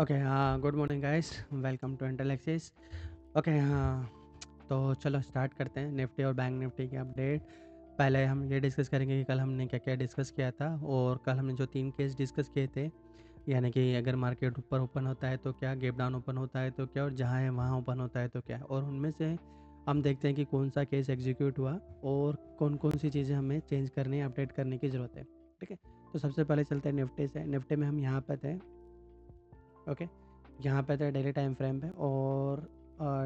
Okay, हाँ, good morning guys, welcome to Intellexis. Okay, हाँ, तो चलो स्टार्ट करते हैं निफ्टी और बैंक निफ्टी की अपडेट। पहले हम ये डिस्कस करेंगे कि कल हमने क्या-क्या डिस्कस किया था और कल हमने जो 3 केस डिस्कस किए थे, यानी कि अगर मार्केट ऊपर ओपन होता है तो क्या, गैप डाउन ओपन होता है तो क्या और जहाँ है वहाँ ओपन होता है तो क्या। और उनमें से हम देखते हैं कि कौन-सा केस एग्जीक्यूट हुआ और कौन-कौन सी चीज़ें हमें चेंज करनी है, अपडेट करने की ज़रूरत है। ठीक है? तो सबसे पहले चलते हैं निफ्टी से। निफ्टी में हम यहाँ पे थे। ओके, यहाँ पे तो डेली टाइम फ्रेम पे और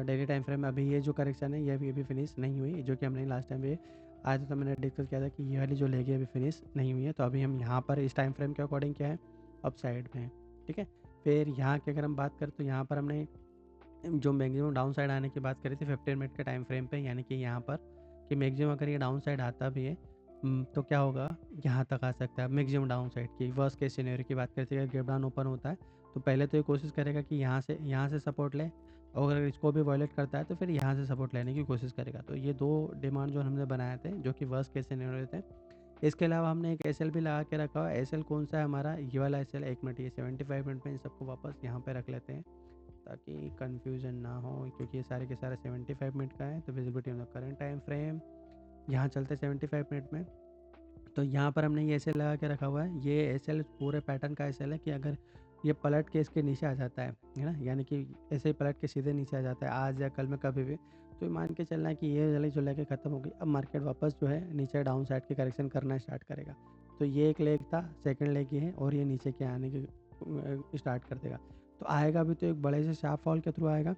डेली टाइम फ्रेम में अभी ये जो करेक्शन है ये अभी फिनिश नहीं हुई, जो कि हमने लास्ट टाइम भी आया था, तो मैंने डिस्कस किया था कि ये वाली जो लेगी अभी फिनिश नहीं हुई है। तो अभी हम यहाँ पर इस टाइम फ्रेम के अकॉर्डिंग क्या है, अप साइड में है। ठीक है, फिर यहाँ की अगर हम बात करें तो यहाँ पर हमने जो मैक्सिमम डाउन साइड आने की बात करी थी 15 मिनट के टाइम फ्रेम पे, यानी कि यहाँ पर कि मैक्सिमम अगर ये डाउन साइड आता भी है तो क्या होगा, यहाँ तक आ सकता है मैक्सिमम डाउन साइड की। वर्स्ट केस सिनेरियो की बात करते हैं, अगर गैप डाउन ओपन होता है तो पहले तो ये कोशिश करेगा कि यहाँ से सपोर्ट ले, और अगर इसको भी वॉयलेट करता है तो फिर यहाँ से सपोर्ट लेने की कोशिश करेगा। तो ये दो डिमांड जो हमने बनाए थे जो कि वर्स्ट केस सिनेरियो थे। इसके अलावा हमने एक एस भी लगा के रखा हुआ है। एस कौन सा है हमारा, ये वाला एस 1 मिनट, ये 75 मिनट में इन सबको वापस यहाँ पे रख लेते हैं ताकि कन्फ्यूज़न ना हो, क्योंकि ये सारे के सारे 75 मिनट का है। तो visibility on the current time frame यहाँ चलते हैं 75 मिनट में। तो यहाँ पर हमने ये एस लगा के रखा हुआ है। ये एस पूरे पैटर्न का एस है कि अगर ये पलट के इसके नीचे आ जाता है ना, यानी कि ऐसे ही पलट के सीधे नीचे आ जाता है आज या कल में कभी भी, तो मान के चलना है कि ये वाली जो लेके ख़त्म हो गई, अब मार्केट वापस जो है नीचे डाउन साइड की करेक्शन करना स्टार्ट करेगा। तो ये एक लेग था, सेकंड लेग ये है, और ये नीचे के आने की स्टार्ट कर देगा। तो आएगा भी तो एक बड़े से शार्प फॉल के थ्रू आएगा,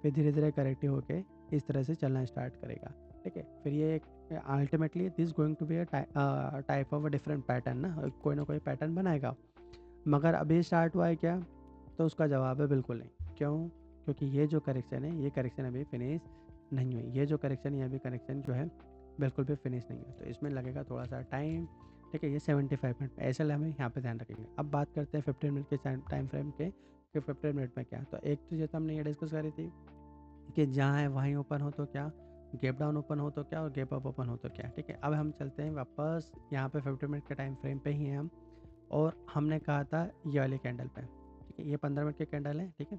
फिर धीरे धीरे करेक्टिव होके इस तरह से चलना स्टार्ट करेगा। ठीक है, फिर ये ultimately this going to be a type of a different pattern ना, कोई ना कोई पैटर्न बनाएगा। मगर अभी स्टार्ट हुआ है क्या, तो उसका जवाब है बिल्कुल नहीं। क्यों? क्योंकि ये जो करेक्शन है, ये करेक्शन अभी फिनिश नहीं हुई। ये जो करेक्शन है, ये अभी करेक्शन जो है बिल्कुल भी फिनिश नहीं हुई, तो इसमें लगेगा थोड़ा सा टाइम। ठीक है, ये 75 मिनट में ऐसे हमें यहाँ पे ध्यान रखेंगे। अब बात करते हैं 15 मिनट के टाइम फ्रेम के कि 15 मिनट में क्या। तो एक तो ये तो हमने ये डिस्कस करी थी कि जहाँ है वहीं ओपन हो तो क्या, गैप डाउन ओपन हो तो क्या, और गैप अप ओपन हो तो क्या। ठीक है, अब हम चलते हैं वापस यहाँ पे 50 मिनट के टाइम फ्रेम पे ही हैं हम, और हमने कहा था ये वाली कैंडल पे। ठीक है, ये 15 मिनट के कैंडल है। ठीक है,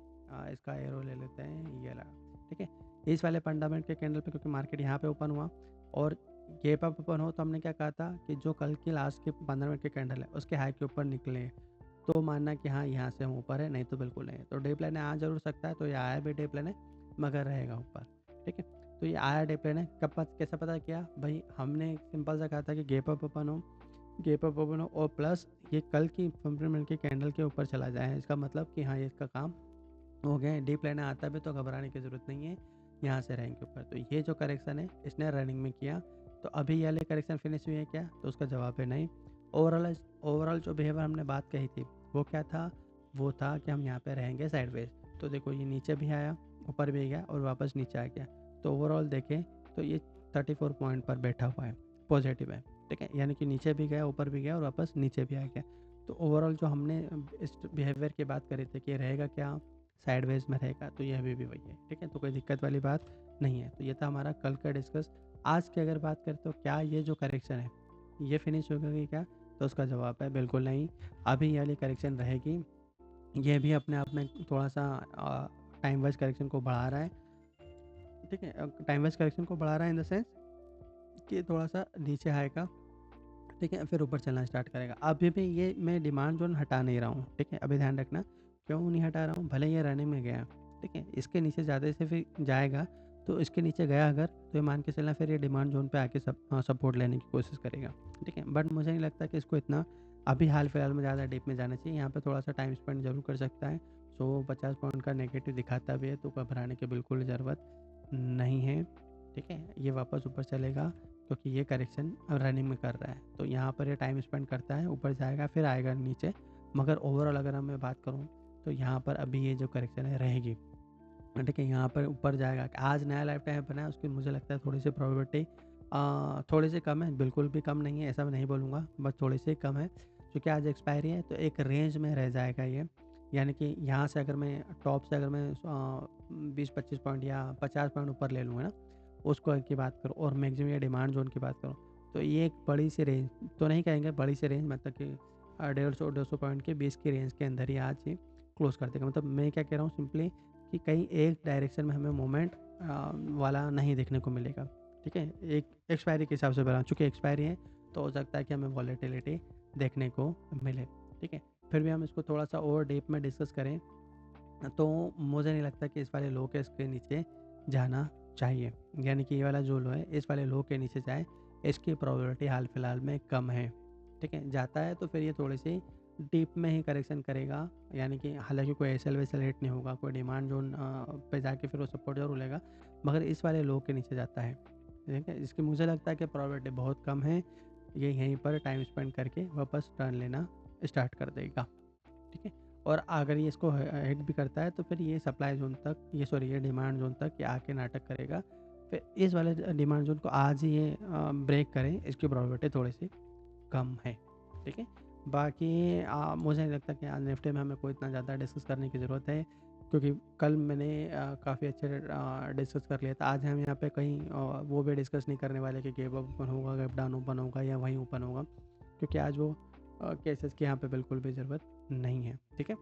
इसका एरो ले लेते हैं ये वाला। ठीक है, इस वाले 15 मिनट के कैंडल पे क्योंकि मार्केट यहाँ पे ओपन हुआ और गैप अप ओपन हो, तो हमने क्या कहा था कि जो कल की लास्ट के 15 मिनट के कैंडल है उसके हाई के ऊपर निकले तो मानना कि हाँ यहाँ से हम ऊपर है, नहीं तो बिल्कुल नहीं है। तो डे प्लान आ जरूर सकता है, तो ये आया भी डे प्लान है मगर रहेगा ऊपर। ठीक है, तो ये आया डे प्लान है। कैसे पता किया भाई, हमने सिंपल सा कहा था कि गैप अप ओपन हो और प्लस ये कल की 15 मिनट की कैंडल के ऊपर चला जाए, इसका मतलब कि हाँ ये इसका काम हो गया है। डीप लाइन आता भी तो घबराने की ज़रूरत नहीं है, यहाँ से रहेंगे ऊपर। तो ये जो करेक्शन है इसने रनिंग में किया, तो अभी ये वाले करेक्शन फिनिश हुई है क्या, तो उसका जवाब है नहीं। ओवरऑल ओवरऑल जो बिहेवियर हमने बात कही थी वो क्या था, वो था कि हम यहाँ पे रहेंगे साइडवेज। तो देखो ये नीचे भी आया, ऊपर भी गया और वापस नीचे आ गया। तो ओवरऑल देखें तो ये 34 पॉइंट पर बैठा हुआ है, पॉजिटिव है। ठीक है, यानी कि नीचे भी गया, ऊपर भी गया और वापस नीचे भी आ गया। तो ओवरऑल जो हमने इस बिहेवियर की बात करी थी कि रहेगा क्या, साइडवेज में रहेगा, तो ये अभी भी वही है। ठीक है, तो कोई दिक्कत वाली बात नहीं है। तो ये था हमारा कल का डिस्कस। आज की अगर बात करें तो क्या ये जो करेक्शन है ये फिनिश हो गई क्या, तो उसका जवाब है बिल्कुल नहीं। अभी ये वाली करेक्शन रहेगी। ये भी अपने आप में थोड़ा सा टाइम वाइज करेक्शन को बढ़ा रहा है। ठीक है, टाइम वाइज करेक्शन को बढ़ा रहा है इन द सेंस कि थोड़ा सा नीचे आएगा। ठीक है, फिर ऊपर चलना स्टार्ट करेगा। अभी भी ये मैं डिमांड जोन हटा नहीं रहा हूँ। ठीक है, अभी ध्यान रखना क्यों नहीं हटा रहा हूँ, भले ये रनिंग में गया। ठीक है, इसके नीचे ज़्यादा से फिर जाएगा, तो इसके नीचे गया अगर, तो ये मान के चलना फिर ये डिमांड जोन पे आके सपोर्ट लेने की कोशिश करेगा। ठीक है, बट मुझे नहीं लगता कि इसको इतना अभी हाल फिलहाल में ज़्यादा डीप में जाना चाहिए। यहाँ पे थोड़ा सा टाइम स्पेंड जरूर कर सकता है। 150 पॉइंट का नेगेटिव दिखाता भी है तो घबराने की बिल्कुल ज़रूरत नहीं है। ठीक है, ये वापस ऊपर चलेगा क्योंकि ये करेक्शन रनिंग में कर रहा है, तो यहाँ पर ये टाइम स्पेंड करता है, ऊपर जाएगा फिर आएगा नीचे। मगर ओवरऑल अगर मैं बात करूँ तो यहाँ पर अभी ये जो करेक्शन है रहेगी। ठीक है, यहाँ पर ऊपर जाएगा। आज नया लाइफ टाइम बना है, उसकी मुझे लगता है थोड़ी सी प्रोबेबिलिटी थोड़ी सी कम है, बिल्कुल भी कम नहीं है ऐसा मैं नहीं बोलूँगा, बस थोड़ी सी कम है। क्योंकि आज एक्सपायरी है तो एक रेंज में रह जाएगा ये। यानी कि यहाँ से अगर मैं टॉप से अगर मैं 20-25 पॉइंट या 50 पॉइंट ऊपर ले लूँगा ना, उसको की बात करूँ और मैक्सिमम या डिमांड जोन की बात करूँ, तो ये एक बड़ी सी रेंज तो नहीं कहेंगे, बड़ी सी रेंज मतलब कि 150-200 पॉइंट के बीच की रेंज के अंदर ही आज क्लोज़ कर देगा। मतलब मैं क्या कह रहा हूँ सिंपली कि कहीं एक डायरेक्शन में हमें मूवमेंट वाला नहीं देखने को मिलेगा, ठीक है? एक एक्सपायरी के हिसाब से बना, चूँकि एक्सपायरी है तो हो सकता है कि हमें वॉलेटिलिटी देखने को मिले, ठीक है? फिर भी हम इसको थोड़ा-सा और डीप में डिस्कस करें तो मुझे नहीं लगता कि इस वाले लो के इसके नीचे जाना चाहिए। यानी कि ये वाला जो लो है इस वाले लो के नीचे जाए, इसकी प्रोबेबिलिटी हाल फिलहाल में कम है, ठीक है? जाता है तो फिर ये थोड़ी-सी डीप में ही करेक्शन करेगा, यानी कि हालाँकि कोई एसएल-वेसल हिट नहीं होगा, कोई डिमांड ज़ोन पे जाके फिर वो सपोर्ट ज़रूर लेगा, मगर इस वाले लो के नीचे जाता है, ठीक है? इसकी मुझे लगता है कि प्रोबेबिलिटी बहुत कम है, ये यहीं पर टाइम स्पेंड करके वापस टर्न लेना स्टार्ट कर देगा, ठीक है? और अगर ये इसको हिट भी करता है तो फिर ये सप्लाई ज़ोन तक, ये डिमांड ज़ोन तक ये आके नाटक करेगा। फिर इस वाले डिमांड ज़ोन को आज ही ये ब्रेक करें, इसकी प्रोबेबिलिटी थोड़ी-सी कम है, ठीक है? बाकी मुझे नहीं लगता कि आज निफ्टी में हमें कोई इतना ज़्यादा डिस्कस करने की ज़रूरत है, क्योंकि कल मैंने काफ़ी अच्छे डिस्कस कर लिया था। आज हम यहाँ पे कहीं वो भी डिस्कस नहीं करने वाले कि गैप अप ओपन होगा, गैप डाउन ओपन होगा या वहीं ओपन होगा, क्योंकि आज वो केसेस की यहाँ पे बिल्कुल भी ज़रूरत नहीं है, ठीक है?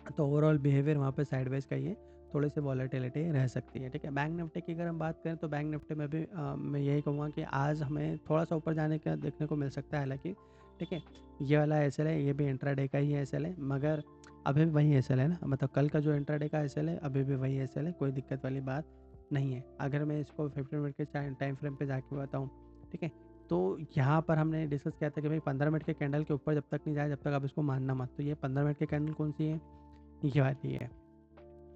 तो ओवरऑल बिहेवियर वहाँ पे साइडवेज का ही है, थोड़ी सी वॉलेटिलिटी रह सकती है, ठीक है? बैंक निफ्टी की अगर हम बात करें तो बैंक निफ्टी में भी मैं यही कहूँगा कि आज हमें थोड़ा-सा ऊपर जाने का देखने को मिल सकता है हालाँकि, ठीक है? ये वाला एसएल है, ये भी इंट्राडे का ही एसएल है, मगर अभी भी वही एसएल है ना, मतलब कल का जो इंट्राडे का एसएल है, अभी भी वही एसएल है, कोई दिक्कत वाली बात नहीं है। अगर मैं इसको 15 मिनट के टाइम फ्रेम पे जाके बताऊँ, ठीक है? तो यहाँ पर हमने डिस्कस किया था कि भाई 15 मिनट के कैंडल के ऊपर जब तक नहीं जाए, जब तक आप इसको मानना मत। तो ये 15 मिनट की कैंडल कौन-सी है? ये वाली है,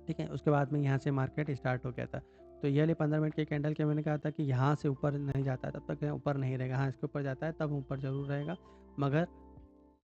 ठीक है? उसके बाद में यहाँ से मार्केट स्टार्ट हो गया था। तो ये वाली 15 मिनट की कैंडल के मैंने कहा था कि यहाँ से ऊपर नहीं जाता है, तब तक ऊपर नहीं रहेगा। हाँ, इसके ऊपर जाता है तब ऊपर ज़रूर रहेगा, मगर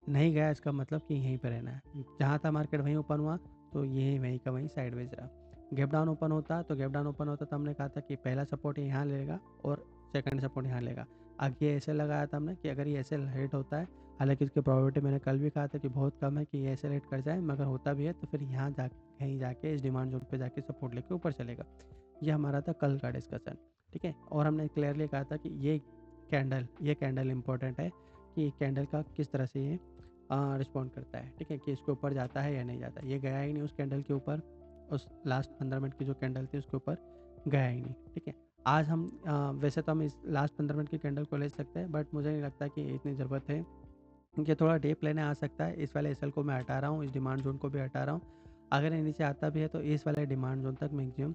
नहीं गया इसका मतलब कि यहीं पे रहना है। जहाँ था मार्केट वहीं ओपन हुआ, तो ये वहीं का वहीं साइडवेज रहा। गैप डाउन ओपन होता तो गैप डाउन ओपन होता तो हमने कहा था कि पहला सपोर्ट यहाँ लेगा और सेकंड सपोर्ट यहाँ लेगा। आगे ये ऐसे लगाया था हमने कि अगर ये ऐसे हिट होता है, हालाँकि इसकी प्रोबेबिलिटी मैंने कल भी कहा था कि बहुत कम है कि ये ऐसे हिट कर जाए, मगर होता भी है तो फिर यहाँ जा कहीं जाके इस डिमांड ज़ोन पे जाके सपोर्ट लेके ऊपर चलेगा। ये हमारा था कल का डिस्कशन, ठीक है? और हमने क्लियरली कहा था कि ये कैंडल इम्पोर्टेंट है कि कैंडल का किस तरह से ये रिस्पॉन्ड करता है, ठीक है? कि इसके ऊपर जाता है या नहीं जाता। ये गया ही नहीं उस कैंडल के ऊपर, उस लास्ट 15 मिनट की जो कैंडल थी उसके ऊपर गया ही नहीं, ठीक है? आज हम वैसे तो हम इस लास्ट 15 मिनट की कैंडल को ले सकते हैं, बट मुझे नहीं लगता कि इतनी ज़रूरत है। ये थोड़ा डीप लेने आ सकता है, इस वाले एसएल को मैं हटा रहा हूँ, इस डिमांड ज़ोन को भी हटा रहा हूँ। अगर ये नीचे आता भी है तो इस वाले डिमांड ज़ोन तक मैक्सिमम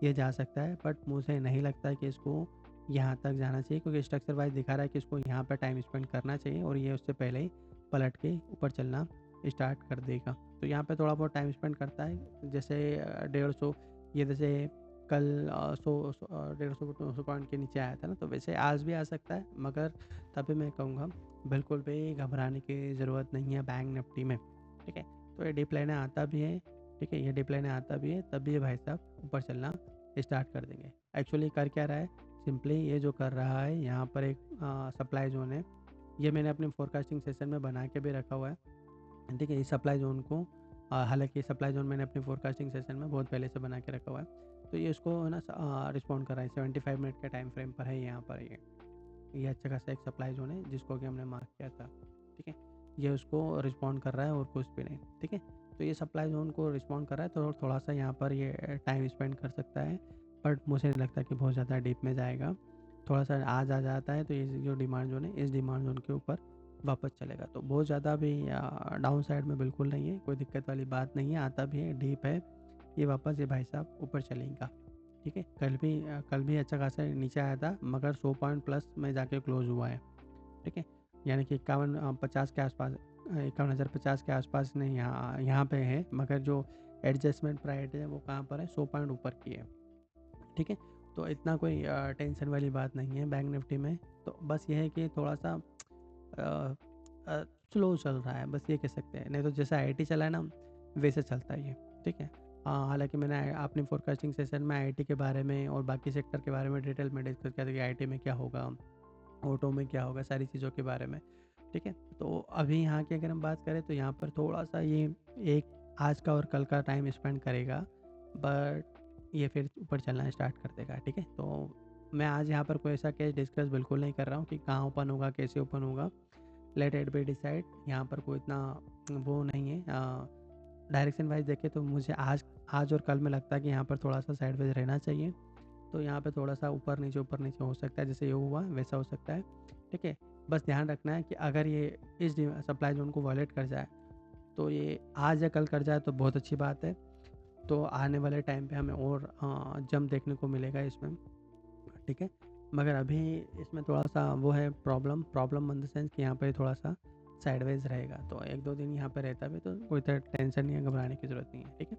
ये जा सकता है, बट मुझे नहीं लगता है कि इसको यहाँ तक जाना चाहिए, क्योंकि स्ट्रक्चर वाइज़ दिखा रहा है कि इसको यहाँ पर टाइम स्पेंड करना चाहिए और ये उससे पहले ही पलट के ऊपर चलना स्टार्ट कर देगा। तो यहाँ पे थोड़ा बहुत टाइम स्पेंड करता है, जैसे 150, ये जैसे कल 150 200 पॉइंट के नीचे आया था ना, तो वैसे आज भी आ सकता है, मगर तभी मैं कहूँगा बिल्कुल भी घबराने की ज़रूरत नहीं है बैंक निफ्टी में, ठीक है? तो ये डिप लाइनें आता भी है, ठीक है? ये डिप लाइनें आता भी है, तब भी ये भाई साहब ऊपर चलना स्टार्ट कर देंगे। एक्चुअली कर क्या रहा है, सिंपली ये जो कर रहा है यहाँ पर एक सप्लाई ज़ोन है, ये मैंने अपने फोरकास्टिंग सेशन में बना के भी रखा हुआ है, ठीक है? इस सप्लाई ज़ोन को हालाँकि सप्लाई ज़ोन मैंने अपने फोरकास्टिंग सेशन में बहुत पहले से बना के रखा हुआ है, तो ये इसको है ना रिस्पॉन्ड कर रहा है, 75 मिनट के टाइम फ्रेम पर है यहाँ पर ये अच्छा खासा एक सप्लाई ज़ोन है जिसको कि हमने मार्क किया था, ठीक है? ये उसको रिस्पॉन्ड कर रहा है और कुछ भी नहीं, ठीक है? तो ये सप्लाई ज़ोन को रिस्पॉन्ड कर रहा है तो थोड़ा-सा यहाँ पर ये टाइम स्पेंड कर सकता है, बट मुझे नहीं लगता कि बहुत ज़्यादा डीप में जाएगा। थोड़ा-सा आज आ जाता है तो ये जो डिमांड ज़ोन है, इस डिमांड ज़ोन के ऊपर वापस चलेगा। तो बहुत ज़्यादा भी डाउन साइड में बिल्कुल नहीं है, कोई दिक्कत वाली बात नहीं है, आता भी है, डीप है, ये वापस ये भाई साहब ऊपर चलेगा। ठीक है? कल भी अच्छा खासा नीचे आया था, मगर 100 पॉइंट प्लस में जाके क्लोज़ हुआ है, ठीक है? यानी कि 50 के आसपास, 51,050 के आसपास नहीं, यहाँ यहाँ पे है, मगर जो एडजस्टमेंट प्राइस है वो कहाँ पर है, 100 पॉइंट ऊपर की है, ठीक है? तो इतना कोई टेंशन वाली बात नहीं है बैंक निफ्टी में, तो बस ये है कि थोड़ा-सा अ स्लो चल रहा है, बस ये कह सकते हैं। नहीं तो जैसा आईटी चला है ना, वैसे चलता है ये, ठीक है? हालाँकि मैंने अपनी फोरकास्टिंग सेशन में आईटी के बारे में और बाकी सेक्टर के बारे में डिटेल में डिस्कस किया था कि आईटी में क्या होगा, ऑटो में क्या होगा, सारी चीज़ों के बारे में, ठीक है? तो अभी यहाँ की अगर हम बात करें तो यहाँ पर थोड़ा-सा ये एक आज का और कल का टाइम स्पेंड करेगा, बट ये फिर ऊपर चलना स्टार्ट कर देगा, ठीक है? तो मैं आज यहाँ पर कोई ऐसा केस डिस्कस बिल्कुल नहीं कर रहा हूँ कि कहाँ ओपन होगा, कैसे ओपन होगा, लेट इट बी डिसाइड। यहाँ पर कोई इतना वो नहीं है, डायरेक्शन वाइज देखें तो मुझे आज आज और कल में लगता है कि यहाँ पर थोड़ा सा साइडवेज रहना चाहिए। तो यहाँ पे थोड़ा सा ऊपर नीचे हो सकता है, जैसे ये हुआ वैसा हो सकता है। ठीक है, बस ध्यान रखना है कि अगर ये इस सप्लाई जोन को वॉलेट कर जाए, तो ये आज या कल कर जाए तो बहुत अच्छी बात है। तो आने वाले टाइम पे हमें और जंप देखने को मिलेगा इसमें। ठीक है, मगर अभी इसमें थोड़ा सा वो है प्रॉब्लम इन द सेंस कि यहाँ पे थोड़ा सा साइडवेज रहेगा। तो 1-2 दिन यहाँ पे रहता भी तो कोई टेंशन नहीं है, घबराने की ज़रूरत नहीं है। ठीक है,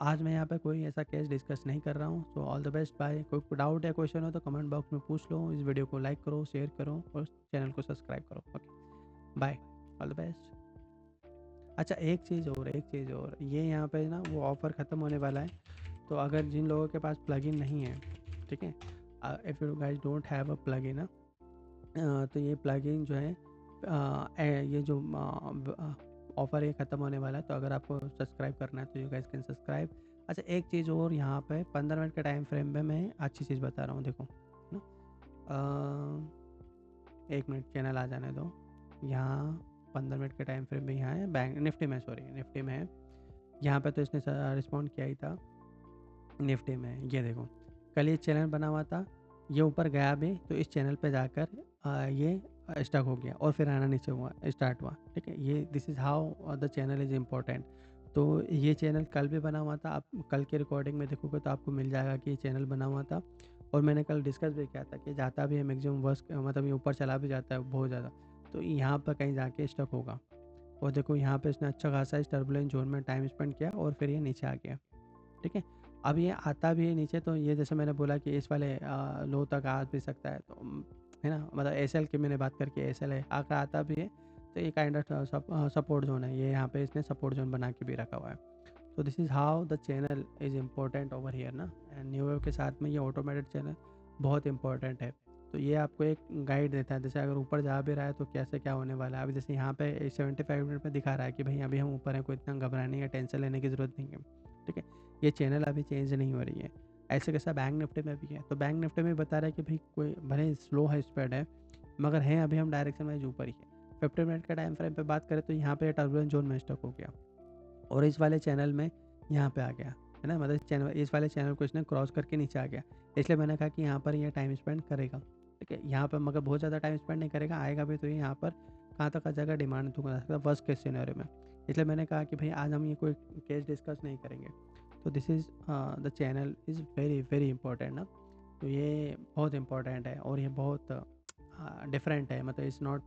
आज मैं यहाँ पे कोई ऐसा केस डिस्कस नहीं कर रहा हूँ। So all the best, bye. कोई डाउट या क्वेश्चन हो तो कमेंट बॉक्स में पूछ लो। इस वीडियो को लाइक करो, शेयर करो और चैनल को सब्सक्राइब करो। Okay, bye, all the best. अच्छा, एक चीज़ और, ये यहाँ पे ना वो ऑफ़र ख़त्म होने वाला है। तो अगर जिन लोगों के पास प्लगइन नहीं है, ठीक है, if you guys don't have a plugin, तो ये प्लगइन जो है ये जो ऑफ़र ये ख़त्म होने वाला है। तो अगर आपको सब्सक्राइब करना है तो यू गाइस कैन सब्सक्राइब। अच्छा, एक चीज़ और, यहाँ पे 15 मिनट के टाइम फ्रेम में मैं अच्छी चीज़ बता रहा हूँ, देखो ना। 1 मिनट, चैनल आ जाने दो। यहाँ 15 मिनट के टाइम फ्रेम में यहाँ है, बैंक निफ्टी में, सॉरी निफ्टी में है। यहाँ पे तो इसने रिस्पॉन्ड किया ही था, निफ्टी में है। ये देखो, कल ये चैनल बना हुआ था, ये ऊपर गया भी तो इस चैनल पे जाकर ये स्टक हो गया और फिर आना नीचे हुआ, स्टार्ट हुआ। ठीक है, ये this is how the channel is important. तो ये चैनल कल भी बना हुआ था, आप कल के रिकॉर्डिंग में देखोगे तो आपको मिल जाएगा कि ये चैनल बना हुआ था। और मैंने कल डिस्कस भी किया था कि जाता भी है मैक्सिमम वर्स, मतलब ये ऊपर चला भी जाता है बहुत ज़्यादा, तो यहाँ पर कहीं जाके स्टक होगा। और देखो यहाँ पे इसने अच्छा खासा इस टर्बुलेंट जोन में टाइम स्पेंड किया और फिर ये नीचे आ गया। ठीक है, अब ये आता भी है नीचे, तो ये जैसे मैंने बोला कि इस वाले लो तक आ भी सकता है, तो है ना, मतलब एसएल की मैंने बात करके एसएल है, आकर आता भी है। तो ये काइंड ऑफ सपोर्ट जोन है, ये यहाँ पे इसने सपोर्ट जोन बना के भी रखा हुआ है। तो this is how the channel is important over here ना। एंड न्यू वेव के साथ में ये ऑटोमेटेड चैनल बहुत इंपॉर्टेंट है। तो ये आपको एक गाइड देता है, जैसे अगर ऊपर जा भी रहा है तो कैसे क्या होने वाला है। अभी जैसे यहाँ पे 75 मिनट में दिखा रहा है कि भाई अभी हम ऊपर हैं, कोई इतना घबराने या टेंशन लेने की ज़रूरत नहीं है। ठीक है, ये चैनल अभी चेंज नहीं हो रही है। ऐसे कैसा बैंक निफ्टी में भी है, तो बैंक निफ्टी में बता रहा है कि भाई कोई भले स्लो है, स्प्रेड है, मगर है अभी हम डायरेक्शन वाइज ऊपर ही है। 50 मिनट का टाइम फ्रेम पे बात करें तो यहाँ पे टर्बुलेंट जोन में स्टक हो गया और इस वाले चैनल में यहाँ पे आ गया, है ना, मतलब चैनल, इस वाले चैनल को इसने क्रॉस करके नीचे आ गया। इसलिए मैंने कहा कि यहाँ पर ये टाइम स्पेंड करेगा। ठीक है, यहाँ पर मगर बहुत ज़्यादा टाइम स्पेंड नहीं करेगा, आएगा भी तो ये यहाँ पर कहाँ तक आ जाएगा, डिमांड तो कर सकता है वर्स्ट केस सिनेरियो में। इसलिए मैंने कहा कि भाई आज हम ये कोई केस डिस्कस नहीं करेंगे। तो this is the channel is very very important ना। तो ये बहुत इंपॉर्टेंट है और ये बहुत डिफरेंट है, मतलब इट्स नॉट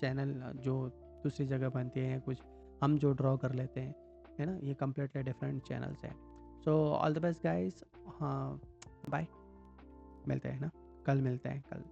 चैनल जो दूसरी जगह बनती है, कुछ हम जो ड्रॉ कर लेते हैं, है ना, ये कम्प्लीटली डिफरेंट चैनल्स हैं। सो ऑल द बेस्ट गाइस, हाँ, बाय, मिलते हैं ना, कल मिलते हैं कल।